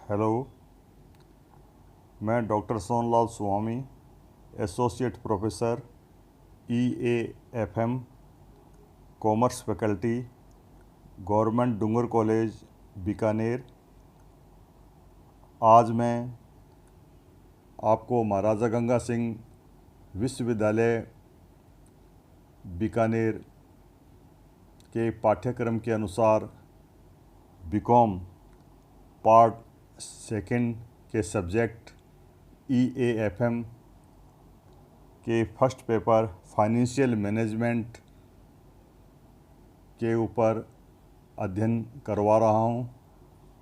Hello. मैं doctor Sonlal Swami, associate professor EAFM, commerce faculty, government Dungar college Bikaner. आज मैं आपको महाराजा गंगा सिंह विश्वविद्यालय बीकानेर के पाठ्यक्रम के अनुसार बीकॉम पार्ट सेकंड के सब्जेक्ट EAFM के फर्स्ट पेपर फाइनेंशियल मैनेजमेंट के ऊपर अध्ययन करवा रहा हूं।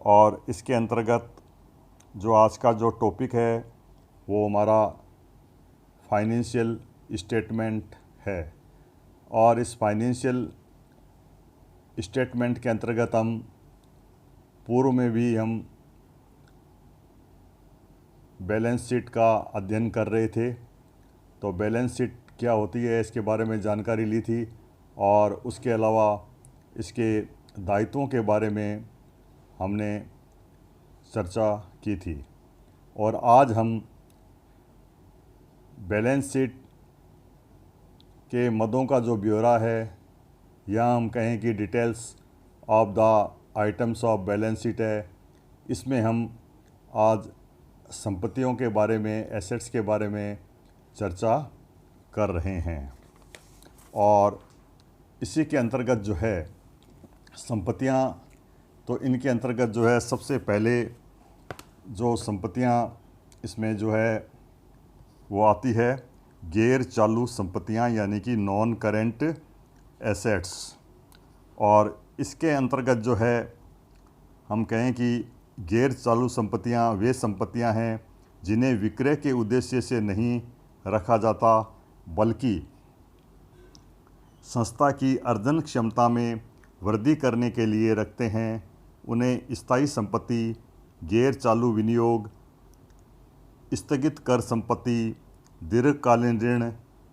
और इसके अंतर्गत जो आज का जो टॉपिक है वो हमारा फाइनेंशियल स्टेटमेंट है। और इस फाइनेंशियल स्टेटमेंट के अंतर्गत हम पूर्व में भी हम बैलेंस शीट का अध्ययन कर रहे थे। तो बैलेंस शीट क्या होती है इसके बारे में जानकारी ली थी, और उसके अलावा इसके दायित्वों के बारे में हमने चर्चा की थी। और आज हम बैलेंस शीट के मदों का जो ब्यौरा है, या हम कहें कि details of the items of balance sheet है, इसमें हम आज संपत्तियों के बारे में, एसेट्स के बारे में चर्चा कर रहे हैं। और इसी के अंतर्गत जो है संपत्तियां, तो इनके अंतर्गत जो है सबसे पहले जो संपत्तियां इसमें जो है वो आती है गैर चालू संपत्तियां, यानी कि नॉन करेंट एसेट्स। और इसके अंतर्गत जो है हम कहें कि गैर चालू संपत्तियां वे संपत्तियां हैं जिन्हें विक्रय के उद्देश्य से नहीं रखा जाता, बल्कि संस्था की अर्जन क्षमता में वृद्धि करने के लिए रखते हैं। उन्हें स्थायी संपत्ति, गैर चालू विनियोग, स्थगित कर संपत्ति, दीर्घकालीन ऋण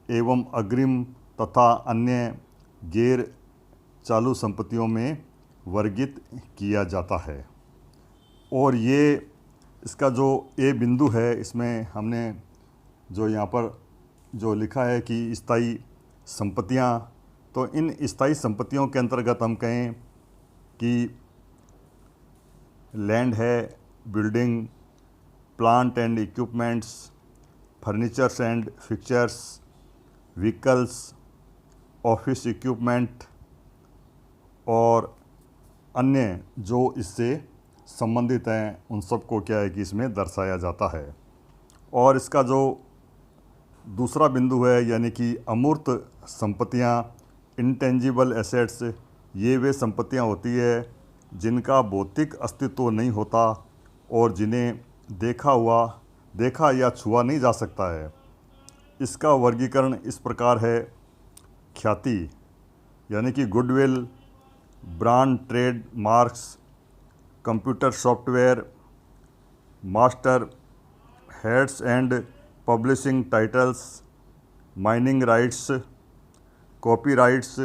एवं अग्रिम तथा अन्य गैर चालू संपत्तियों में वर्गीकृत किया जाता है। और ये इसका जो ए बिंदु है, इसमें हमने जो यहाँ पर जो लिखा है कि स्थायी संपत्तियाँ, तो इन स्थायी संपत्तियों के अंतर्गत हम कहें कि लैंड है, building, plant and equipments, furnitures and fixtures, vehicles, office equipment और अन्य जो इससे संबंधित हैं, उन सबको क्या है कि इसमें दर्शाया जाता है। और इसका जो दूसरा बिंदु है, यानी कि अमूर्त संपत्तियां, इंटेंजिबल एसेट्स, ये वे संपत्तियां होती है जिनका भौतिक अस्तित्व नहीं होता और जिन्हें देखा या छुआ नहीं जा सकता है। इसका वर्गीकरण इस प्रकार है: ख्याति यानी कि goodwill, brand trade marks, computer software, master heads and publishing titles, mining rights, copyrights,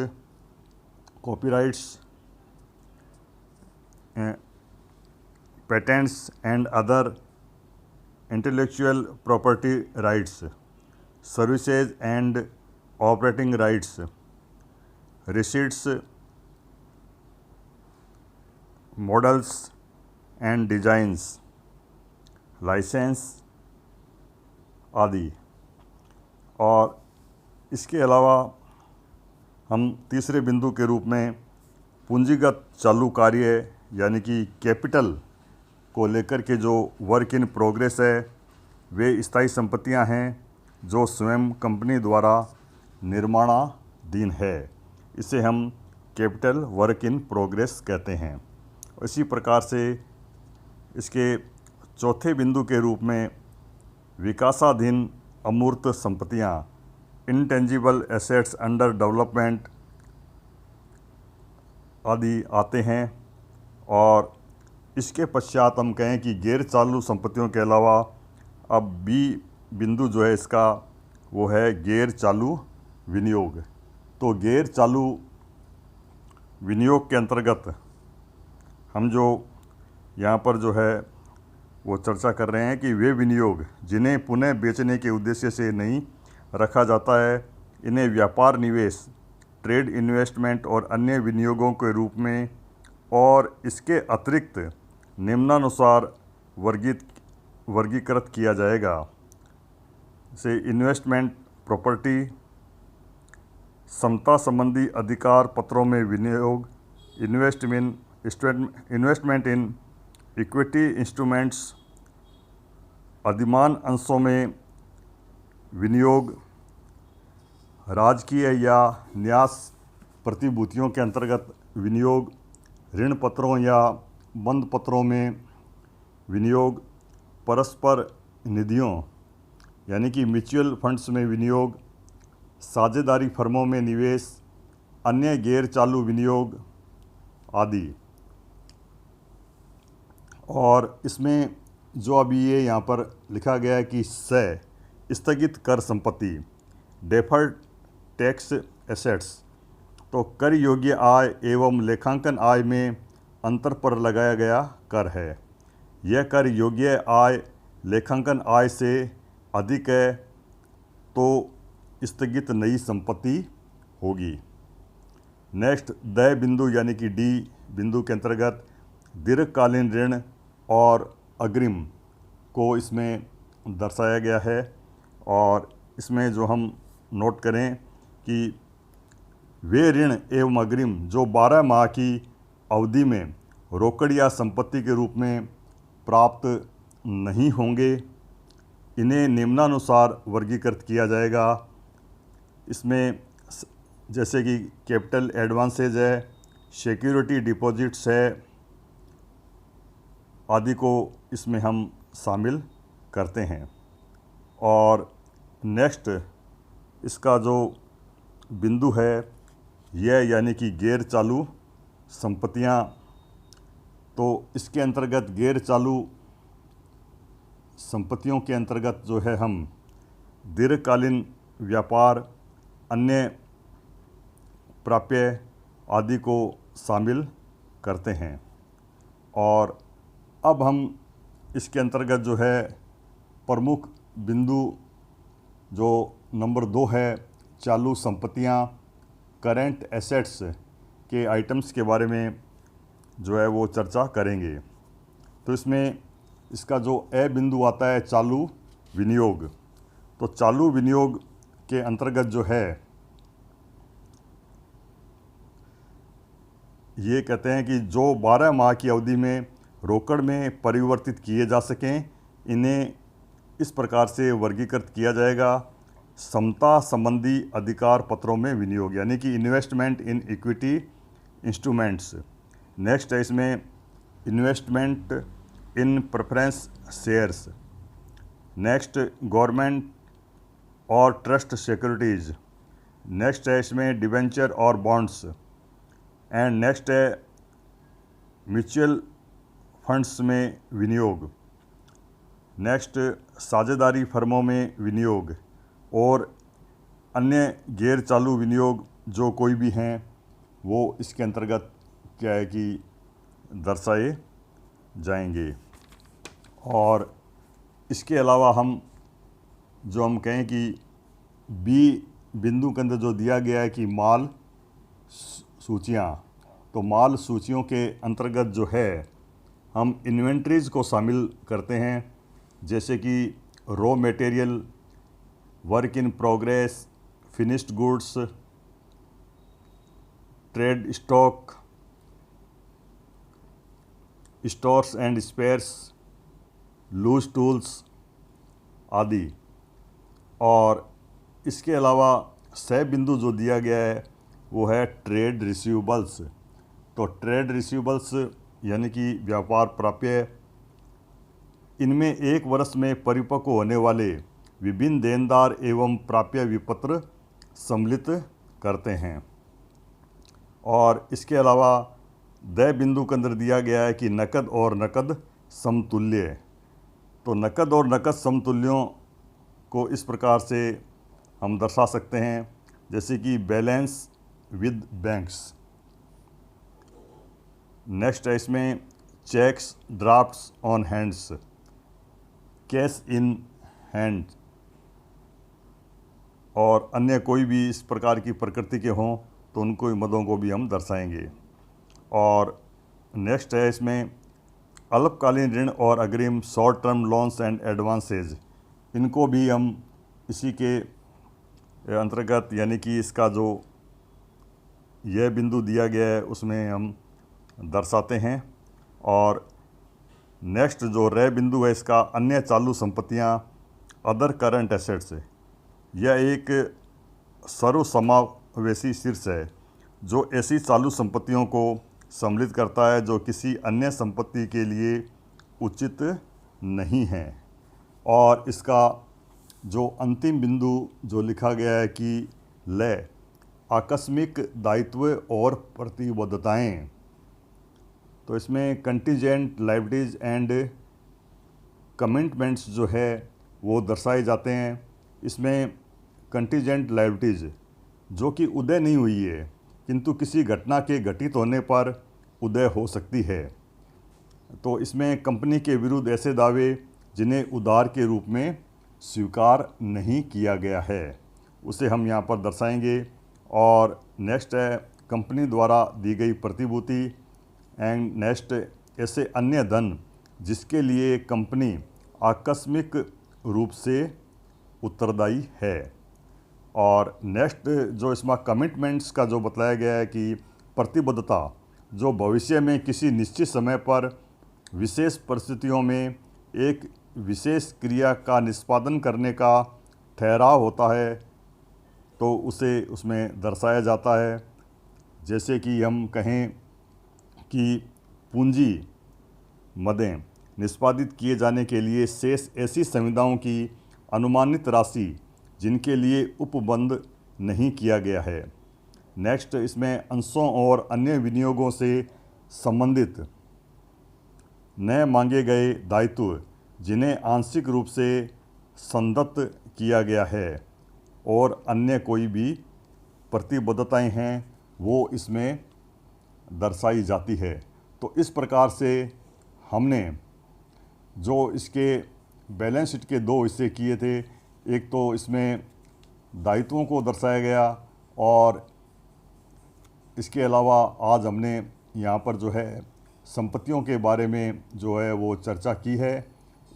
patents and other intellectual property rights, services and operating rights, receipts, models and designs, licence आदि। और इसके अलावा हम तीसरे बिंदु के रूप में पूंजीगत चालू कार्य यानी कि कैपिटल को लेकर के जो वर्क इन प्रोग्रेस है, वे स्थायी संपत्तियां हैं जो स्वयं कंपनी द्वारा निर्माणाधीन है। इसे हम कैपिटल वर्क इन प्रोग्रेस कहते हैं। इसी प्रकार से इसके चौथे बिंदु के रूप में विकासाधीन अमूर्त संपत्तियां, इंटेंजिबल एसेट्स अंडर डेवलपमेंट आदि आते हैं। और इसके पश्चात हम कहें कि गैर चालू संपत्तियों के अलावा अब बी बिंदु जो है इसका, वो है गैर चालू विनियोग। तो गैर चालू विनियोग के अंतर्गत हम जो यहाँ पर जो है वो चर्चा कर रहे हैं कि वे विनियोग जिन्हें पुनः बेचने के उद्देश्य से नहीं रखा जाता है, इन्हें व्यापार निवेश, ट्रेड इन्वेस्टमेंट और अन्य विनियोगों के रूप में और इसके अतिरिक्त निम्नानुसार वर्गीकृत किया जाएगा। से इन्वेस्टमेंट प्रॉपर्टी, समता संबंधी अधिकार पत्रों में विनियोग, इन्वेस्टमेंट इन इक्विटी इंस्ट्रूमेंट्स, अधिमान अंशों में विनियोग, राजकीय या न्यास प्रतिभूतियों के अंतर्गत विनियोग, ऋण पत्रों या बंद पत्रों में विनियोग, परस्पर निधियों यानी कि म्यूचुअल फंड्स में विनियोग, साझेदारी फर्मों में निवेश, अन्य गैर चालू विनियोग आदि। और इसमें जो अभी ये यहाँ पर लिखा गया है कि स्थगित कर संपत्ति, डेफर्ड टैक्स एसेट्स, तो कर योग्य आय एवं लेखांकन आय में अंतर पर लगाया गया कर है। यह कर योग्य आय लेखांकन आय से अधिक है तो स्थगित नई संपत्ति होगी। नेक्स्ट द बिंदु यानी कि डी बिंदु के अंतर्गत दीर्घकालीन ऋण और अग्रिम को इसमें दर्शाया गया है। और इसमें जो हम नोट करें कि वे ऋण एवं अग्रिम जो 12 माह की अवधि में रोकड़ या संपत्ति के रूप में प्राप्त नहीं होंगे, इन्हें निम्नानुसार वर्गीकृत किया जाएगा। इसमें जैसे कि कैपिटल एडवांसेज है, सिक्योरिटी डिपॉजिट्स है आदि को इसमें हम शामिल करते हैं। और नेक्स्ट इसका जो बिंदु है यह यानी कि गैर चालू संपत्तियां, तो इसके अंतर्गत गैर चालू संपत्तियों के अंतर्गत जो है हम दीर्घकालीन व्यापार, अन्य प्राप्य आदि को शामिल करते हैं। और अब हम इसके अंतर्गत जो है प्रमुख बिंदु जो नंबर 2 है चालू संपत्तियां, करेंट एसेट्स के आइटम्स के बारे में जो है वो चर्चा करेंगे। तो इसमें इसका जो ए बिंदु आता है चालू विनियोग, तो चालू विनियोग के अंतर्गत जो है ये कहते हैं कि जो 12 माह की अवधि में रोकड़ में परिवर्तित किए जा सकें, इन्हें इस प्रकार से वर्गीकृत किया जाएगा। समता संबंधी अधिकार पत्रों में विनियोग यानी कि investment in equity instruments. Next है इसमें इन्वेस्टमेंट इन प्रेफरेंस शेयर्स। नेक्स्ट गवर्नमेंट और ट्रस्ट सिक्योरिटीज़। नेक्स्ट है इसमें डिवेंचर और बॉन्ड्स। एंड नेक्स्ट है म्यूचुअल फंड्स में विनियोग। नेक्स्ट साझेदारी फर्मों में विनियोग और अन्य गैर चालू विनियोग जो कोई भी हैं वो इसके अंतर्गत क्या है कि दर्शाए जाएंगे। और इसके अलावा हम कहें कि बी बिंदु के अंदर जो दिया गया है कि माल सूचियाँ, तो माल सूचियों के अंतर्गत जो है हम इन्वेंट्रीज़ को शामिल करते हैं, जैसे कि raw material, work in progress, finished goods, trade stock, stores and spares, loose tools आदि। और इसके अलावा स बिंदु जो दिया गया है वो है ट्रेड रिसीवेबल्स। तो ट्रेड रिसीवेबल्स यानी कि व्यापार प्राप्य, इनमें एक वर्ष में परिपक्व होने वाले विभिन्न देनदार एवं प्राप्य विपत्र सम्मिलित करते हैं। और इसके अलावा द बिंदु के अंदर दिया गया है कि नकद और नकद समतुल्य। तो नकद और नकद समतुल्यों को इस प्रकार से हम दर्शा सकते हैं, जैसे कि बैलेंस विद बैंक्स। नेक्स्ट है इसमें cheques drafts on hands. Cash in hand और अन्य कोई भी इस प्रकार की प्रकृति के हों तो उनको मदों को भी हम दर्शाएंगे। और नेक्स्ट है इसमें अल्पकालीन ऋण और अग्रिम short term loans and advances, इनको भी हम इसी के अंतर्गत यानी कि इसका जो यह बिंदु दिया गया है उसमें हम दर्शाते हैं। और नेक्स्ट जो रे बिंदु है इसका अन्य चालू संपत्तियां, अदर करंट एसेट्स, यह एक सर्वसमावेशी शीर्ष है जो ऐसी चालू संपत्तियों को सम्मिलित करता है जो किसी अन्य संपत्ति के लिए उचित नहीं है। और इसका जो अंतिम बिंदु जो लिखा गया है कि ले आकस्मिक दायित्व और प्रतिबद्धताएं, तो इसमें कंटीजेंट लायबिलिटीज एंड कमिटमेंट्स जो है वो दर्शाए जाते हैं। इसमें कंटीजेंट लायबिलिटीज जो कि उदय नहीं हुई है किंतु किसी घटना के घटित होने पर उदय हो सकती है, तो इसमें कंपनी के विरुद्ध ऐसे दावे जिन्हें उधार के रूप में स्वीकार नहीं किया गया है उसे हम यहाँ पर दर्शाएंगे। और नेक्स्ट है कंपनी द्वारा दी गई प्रतिभूति एंड नेक्स्ट ऐसे अन्य धन जिसके लिए कंपनी आकस्मिक रूप से उत्तरदायी है। और नेक्स्ट जो इसमें कमिटमेंट्स का जो बताया गया है कि प्रतिबद्धता जो भविष्य में किसी निश्चित समय पर विशेष परिस्थितियों में एक विशेष क्रिया का निष्पादन करने का ठहराव होता है तो उसे उसमें दर्शाया जाता है। जैसे कि हम कहें कि पूंजी मदें निष्पादित किए जाने के लिए शेष ऐसी संविदाओं की अनुमानित राशि जिनके लिए उपबंध नहीं किया गया है। नेक्स्ट इसमें अंशों और अन्य विनियोगों से संबंधित न मांगे गए दायित्व जिन्हें आंशिक रूप से संदत्त किया गया है और अन्य कोई भी प्रतिबद्धताएं हैं वो इसमें दर्शाई जाती है। तो इस प्रकार से हमने जो इसके बैलेंस शीट के दो हिस्से किए थे, एक तो इसमें दायित्वों को दर्शाया गया और इसके अलावा आज हमने यहाँ पर जो है संपत्तियों के बारे में जो है वो चर्चा की है।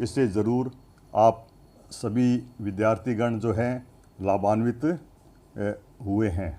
इससे ज़रूर आप सभी विद्यार्थीगण जो हैं लाभान्वित हुए हैं।